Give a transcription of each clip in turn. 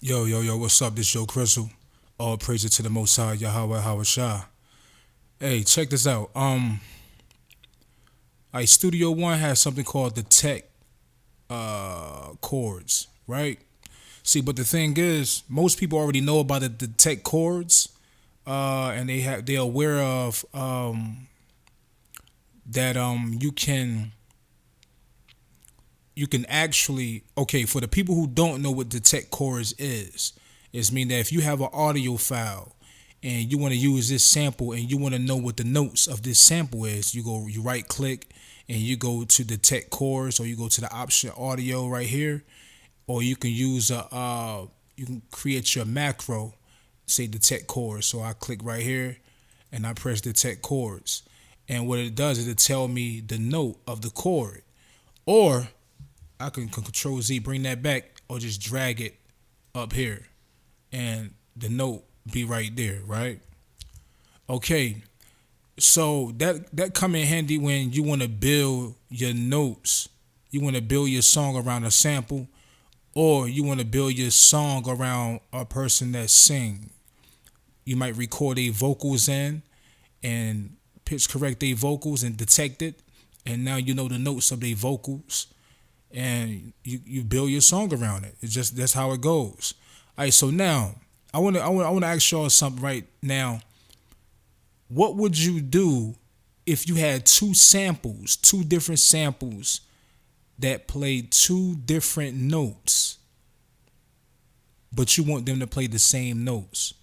Yo, yo, yo, what's up? This Joe Crystal. All praise it to the Most High, Yahweh, Howard Shah. Hey, check this out. Studio One has something called DETECT chords, right? See, but the thing is, most people already know about the DETECT chords, and they're aware of that you can actually, okay, for the people who don't know what DETECT chords is mean that if you have an audio file and you want to use this sample and you want to know what the notes of this sample is, you right click and you go to DETECT chords, or you go to the option audio right here, or you can use you can create your macro, say DETECT chords. So I click right here and I press DETECT chords, and what it does is it tell me the note of the chord, or I can control Z, bring that back, or just drag it up here and the note be right there, right? Okay, so that come in handy when you want to build your notes. You want to build your song around a sample, or you want to build your song around a person that sing. You might record a vocals in and pitch correct their vocals and detect it, and now you know the notes of their vocals, and you build your song around it. It's just that's how it goes. All right, so now I want to ask y'all something right now. What would you do if you had two different samples that played two different notes, but you want them to play the same notes?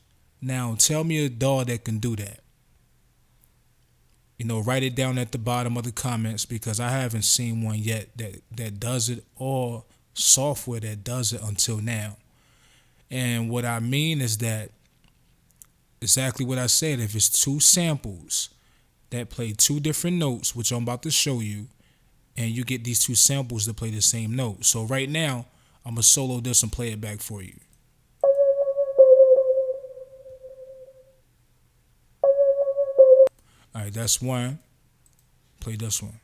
Now, tell me a DAW that can do that. Write it down at the bottom of the comments, because I haven't seen one yet that does it, or software that does it until now. And what I mean is that exactly what I said. If it's two samples that play two different notes, which I'm about to show you, and you get these two samples to play the same note. So right now, I'm going to solo this and play it back for you. All right, that's one. Play this one.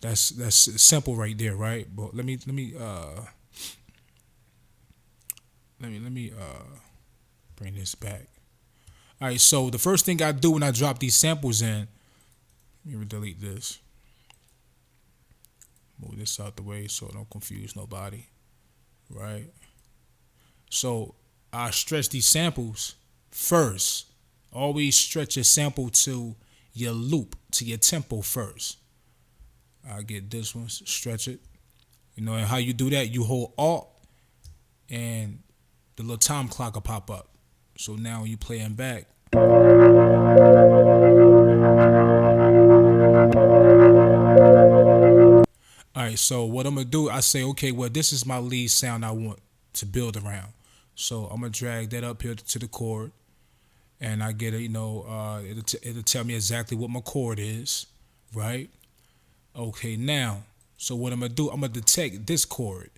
That's simple right there, right? But let me bring this back. All right, so the first thing I do when I drop these samples in, let me delete this. Move this out the way so it don't confuse nobody, right? So I stretch these samples first. Always stretch your sample to your loop, to your tempo first. I get this one, stretch it. And how you do that, you hold Alt and the little time clock will pop up. So now you playing back. All right, so what I'm gonna do, I say, okay, well, this is my lead sound I want to build around. So I'm gonna drag that up here to the chord, and I get it. It'll tell me exactly what my chord is, right? Okay, now, so what I'm gonna do, I'm gonna detect this chord.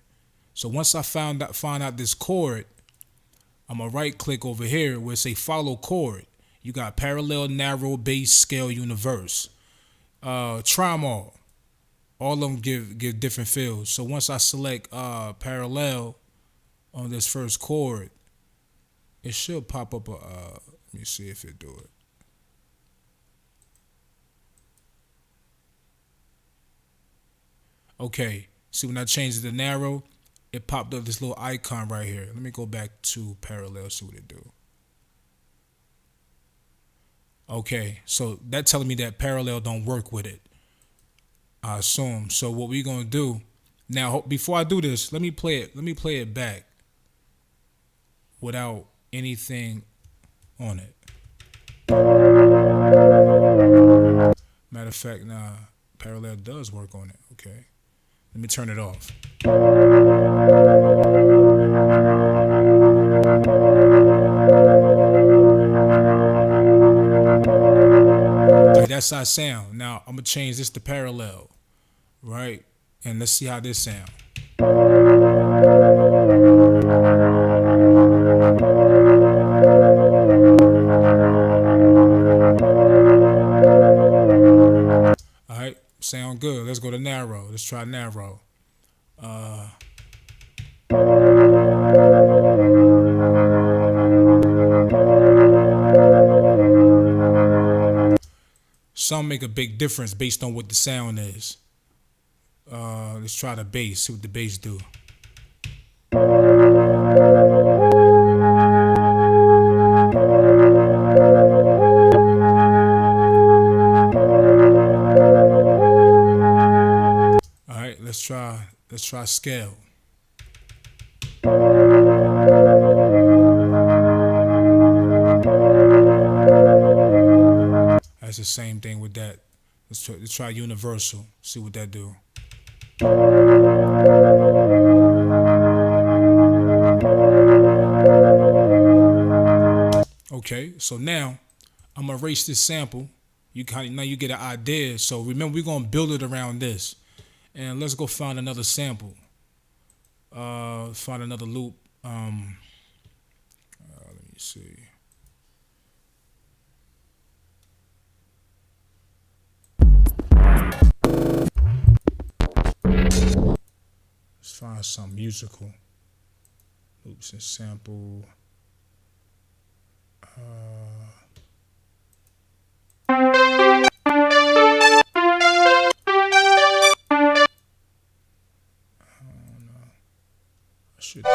So once I find out this chord, I'm gonna right click over here where it say follow chord. You got parallel, narrow, bass, scale, universe. Try them all. All of them give different feels. So once I select parallel on this first chord, it should pop up let me see if it do it. Okay, see when I changed it to narrow, it popped up this little icon right here. Let me go back to parallel, see what it do. Okay, so that telling me that parallel don't work with it, I assume. So what we gonna do now? Before I do this, let me play it. Let me play it back without anything on it. Matter of fact, nah, parallel does work on it. Okay, let me turn it off. Okay, that's our sound. Now I'm gonna change this to parallel, right? And let's see how this sound. All right, sound good. Let's go to narrow. Let's try narrow. Some make a big difference based on what the sound is. Let's try the bass, see what the bass do. All right, let's try scale. That's the same thing with that. Let's try universal. See what that do. Okay, so now I'm gonna erase this sample. Now you get an idea. So remember, we're gonna build it around this, and let's go find another sample. Find another loop. Let me see. Let's find some musical loops and sample. Should. I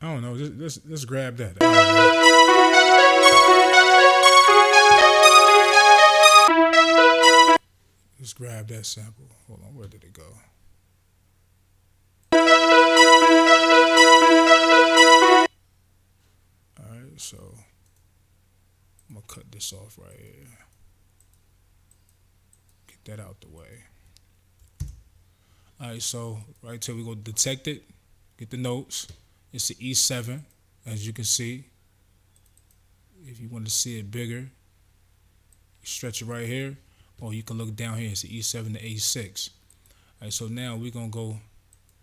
don't know. Let's grab that. Let's grab that sample. Hold on, where did it go? Alright, so I'm gonna cut this off right here. Get that out the way. Alright, so right here we go detect it, get the notes. It's the E7, as you can see. If you want to see it bigger, you stretch it right here, or you can look down here. It's the E7 to A6. All right, so now we're gonna go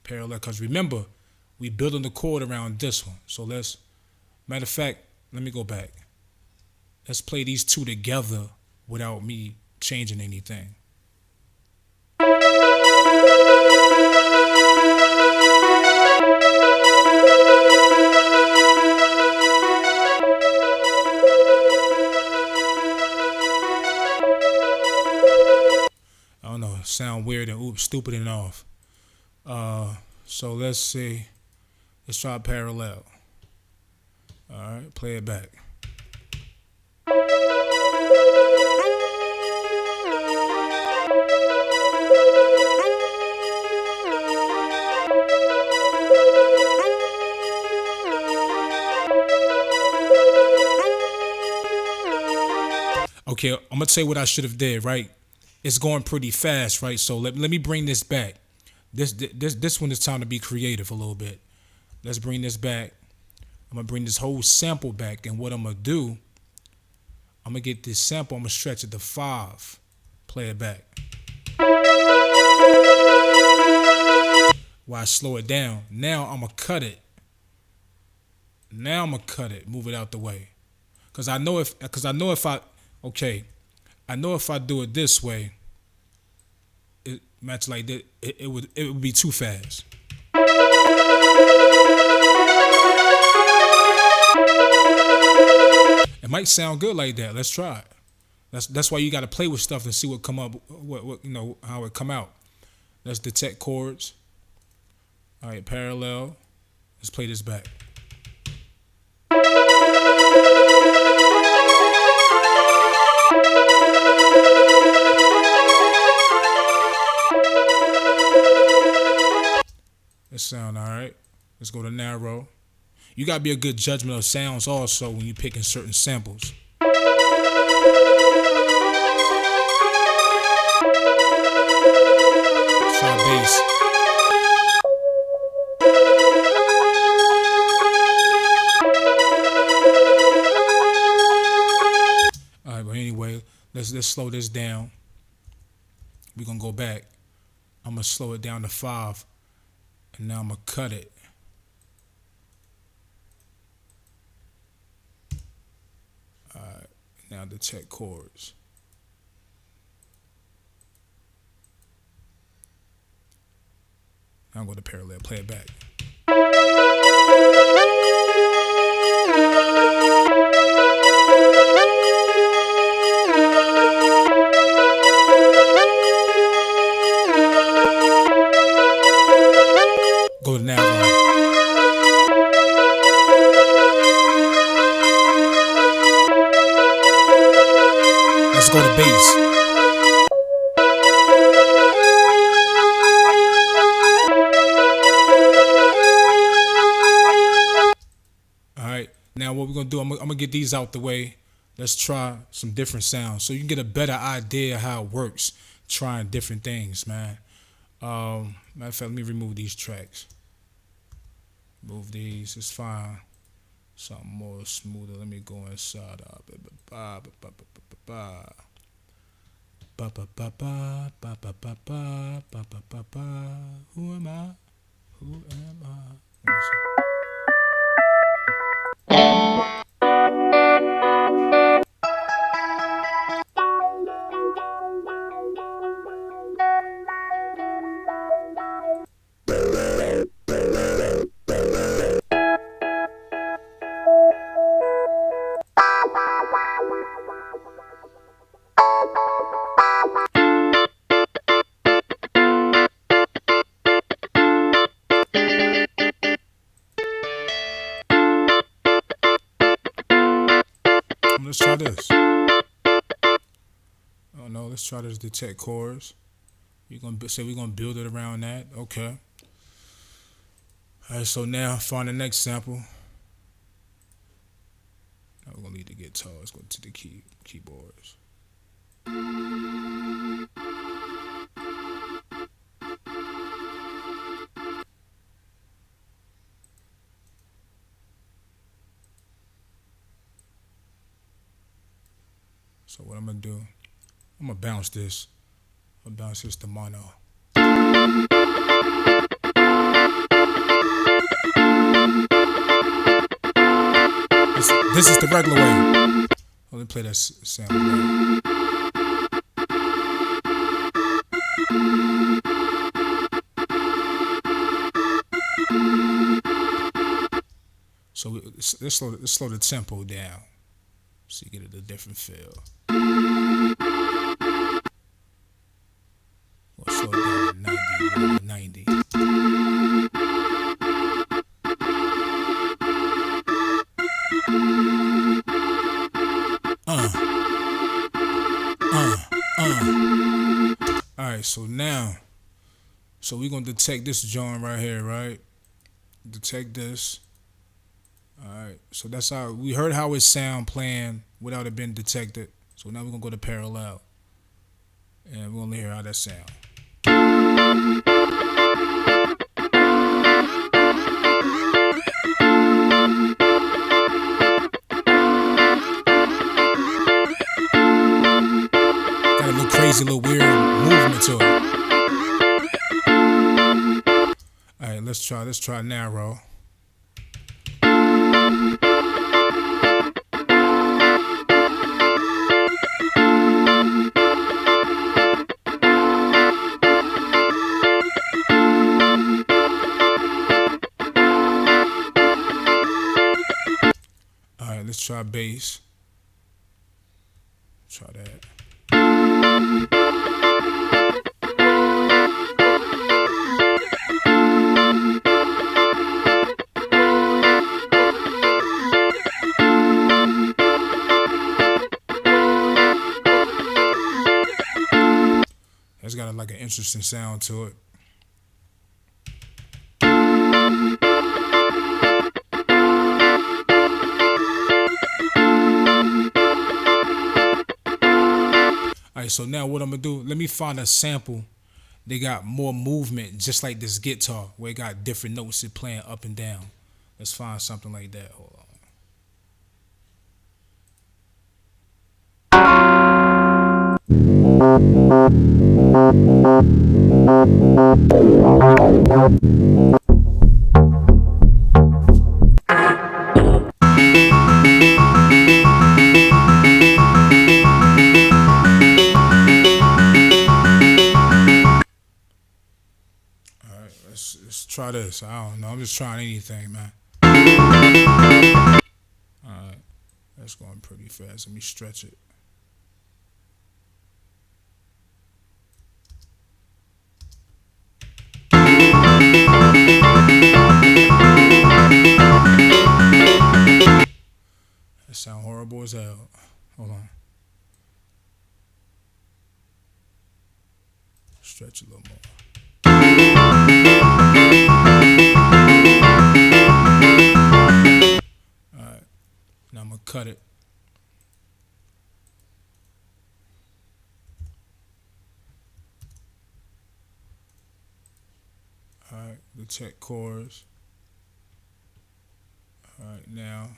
parallel, because remember, we building the chord around this one. So matter of fact, let me go back. Let's play these two together without me changing anything. I don't know, sound weird and stupid and off. So let's see. Let's try parallel. All right, play it back. Okay, I'm gonna tell you what I should have did, right? It's going pretty fast, right? So let me bring this back. This one is time to be creative a little bit. Let's bring this back. I'm gonna bring this whole sample back, and what I'm gonna do, I'm gonna get this sample, I'm gonna stretch it to 5. Play it back. While I slow it down. Now I'm gonna cut it. Move it out the way. I know if I do it this way, it match like that, it would be too fast. It might sound good like that. Let's try it. That's why you got to play with stuff and see what come up, how it come out. Let's detect chords. All right, parallel. Let's play this back. It sound all right. Let's go to narrow. You gotta be a good judgment of sounds also when you're picking certain samples. Try bass. All right, but anyway, let's slow this down. We're gonna go back. I'm gonna slow it down to 5, and now I'm gonna cut it. Now detect chords. I'm going to parallel. Play it back. Go to now. Let's go to bass. Alright, now what we're going to do, I'm going to get these out the way. Let's try some different sounds so you can get a better idea of how it works trying different things, man. Matter of fact, let me remove these tracks. Move these, it's fine. Something more smoother. Let me go inside. Who am I? Who am I? Let me see. Let's try this. Oh no, let's try this detect chords. We're gonna build it around that. Okay. Alright, so now find the next sample. Now we're gonna leave the guitar. Let's go to the keyboards. So what I'm gonna do, I'm gonna bounce this. I'm gonna bounce this to mono. This is the regular way. Let me play that sample. So let's slow the tempo down so you get a different feel. We'll slow it down to 90. Alright, so now, we're gonna detect this joint right here, right? Detect this. Alright, so that's how we heard how it sound playing without it being detected. So now we're gonna go to parallel. And we're gonna hear how that sound. Got a little crazy, little weird movement to it. Alright, let's try narrow. Alright, let's try bass. Try that. It's got like an interesting sound to it. Alright, so now what I'm gonna do, let me find a sample. They got more movement, just like this guitar, where it got different notes it playing up and down. Let's find something like that. Hold on. try this. I don't know. I'm just trying anything, man. Alright. That's going pretty fast. Let me stretch it. That sound horrible as hell. Hold on. Stretch a little more. Alright. Now I'm going to cut it. Alright. Detect chords. Alright. Now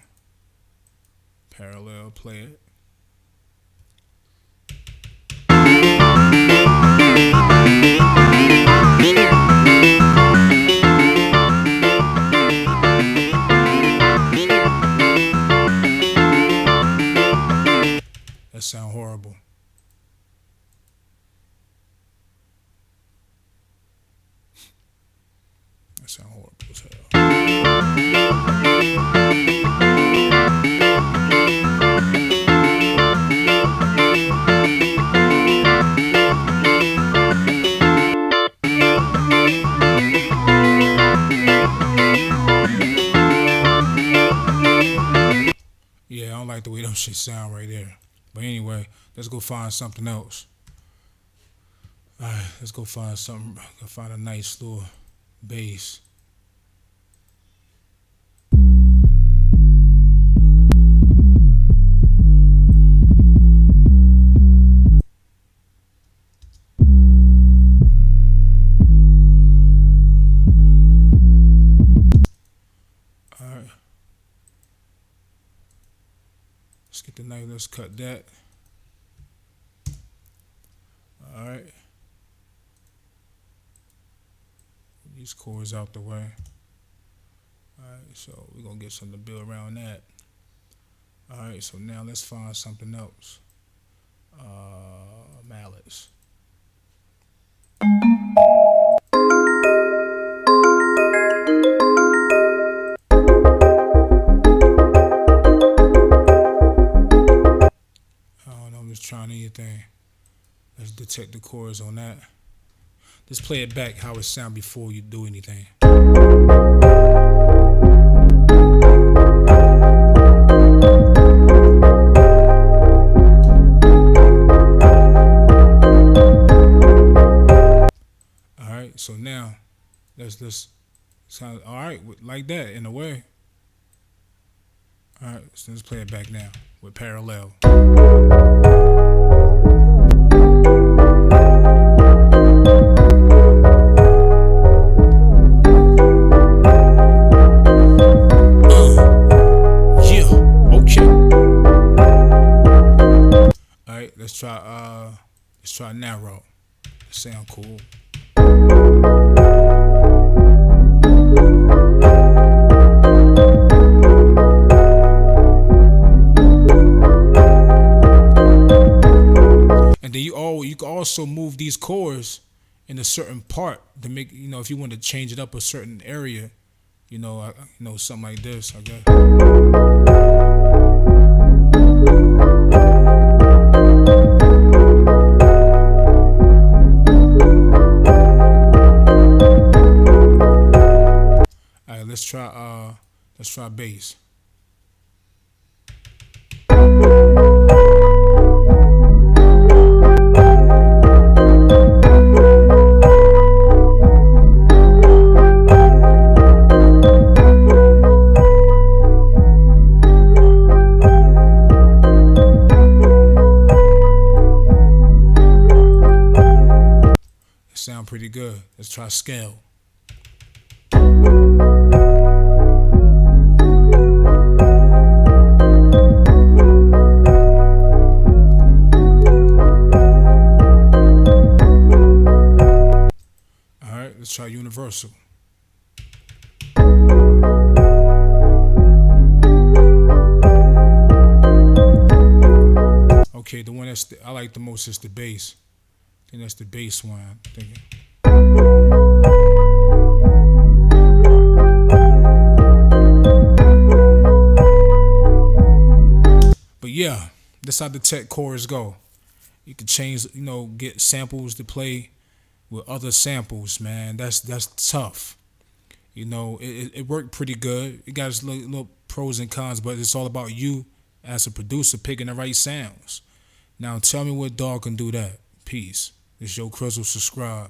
parallel play it. That sound horrible. That sound horrible as hell. Yeah, I don't like the way them shit sound right there. But anyway, let's go find something else. Alright, let's go find something. Go find a nice little bass. Alright. Let's get the knife, let's cut that. Alright. These chords out the way. Alright, so we're gonna get something to build around that. Alright, so now let's find something else. Mallets. Trying anything. Let's detect the chords on that. Let's play it back how it sound before you do anything. Alright, so now let's sound alright like that in a way. Alright, so let's play it back now with parallel. Let's try narrow. It sound cool. And then you can also move these chords in a certain part to make, you know, if you want to change it up a certain area, you know, something like this, I guess. Let's try bass. It sound pretty good. Let's try scale. Let's try universal. Okay, the one I like the most is the bass. I think that's the bass one. I'm thinking. That's how DETECT chords go. You can change, get samples to play with other samples, man. That's tough. It worked pretty good. It got its little pros and cons, but it's all about you as a producer picking the right sounds. Now tell me what dog can do that. Peace. It's Yo Crizzle. Subscribe.